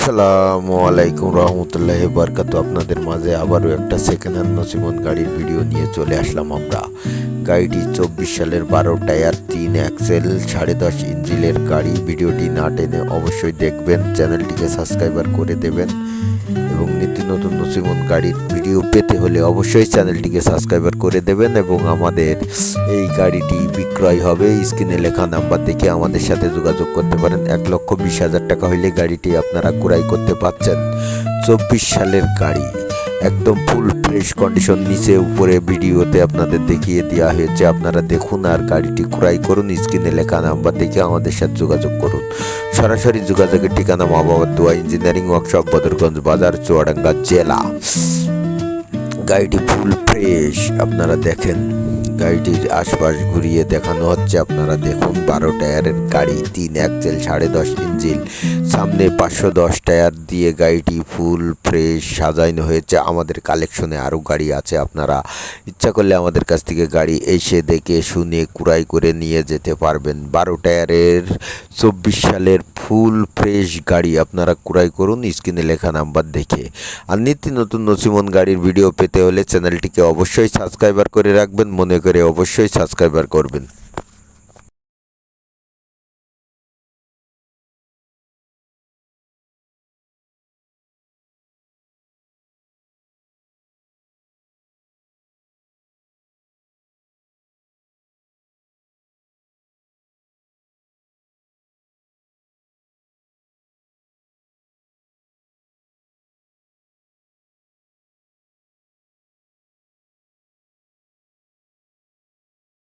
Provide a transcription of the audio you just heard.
আসসালামু আলাইকুম রহমতুল্লাহি বারকাতু। আপনাদের মাঝে আবারও একটা সেকেন্ড হ্যান্ড নসিমন গাড়ির ভিডিও নিয়ে চলে আসলাম আমরা। গাড়িটি 24 সালের 12 টায়ার 3 অ্যাক্সেল 10.5 ইঞ্জিনের গাড়ি। ভিডিওটি না টেনে অবশ্যই দেখবেন, চ্যানেলটিকে সাবস্ক্রাইবার করে দেবেন এবং নিত্য নতুন নসিমন গাড়ির ভিডিও পেতে হলে অবশ্যই চ্যানেলটিকে সাবস্ক্রাইবার করে দেবেন। এবং আমাদের এই গাড়িটি বিক্রয় হবে, স্ক্রিনে লেখা নাম্বার দেখে আমাদের সাথে যোগাযোগ করতে পারেন। 1,20,000 টাকা হইলে গাড়িটি আপনারা ক্রয় করতে পারছেন। 24 সালের গাড়ি, একদম ফুল ফ্রেশ কন্ডিশন, নিচে উপরে ভিডিওতে আপনাদের দেখিয়ে দেওয়া হয়েছে। আপনারা দেখুন আর গাড়িটি ক্রয় করুন। স্ক্রিনে লেখা নাম্বার দেখে আমাদের সাথে যোগাযোগ করুন। সরাসরি যোগাযোগের ঠিকানা মা বাবার দোয়া ইঞ্জিনিয়ারিং ওয়ার্কশপ, বদরগঞ্জ বাজার, চুয়াডাঙ্গা জেলা। গাড়িটি ফুল ফ্রেশ, আপনারা দেখেন। গাড়িটির আশপাশ ঘুরিয়ে দেখানো হচ্ছে, আপনারা দেখুন। 12 টায়ারের গাড়ি, 3 অ্যাক্সেল 10.5 ইঞ্জিন, সামনে 510 টায়ার দিয়ে গাড়িটি ফুল ফ্রেশ সাজানো হয়েছে। আমাদের কালেকশনে আরও গাড়ি আছে, আপনারা ইচ্ছা করলে আমাদের কাছ থেকে গাড়ি এসে দেখে শুনে ক্রয় করে নিয়ে যেতে পারবেন। 12 টায়ারের 24 সালের ফুল ফ্রেশ গাড়ি আপনারা ক্রয় করুন স্ক্রিনে লেখা নাম্বার দেখে। আর নিত্য নতুন নসিমন গাড়ির ভিডিও পেতে হলে চ্যানেলটিকে অবশ্যই সাবস্ক্রাইবার করে রাখবেন, মনে করে অবশ্যই সাবস্ক্রাইবার করবেন।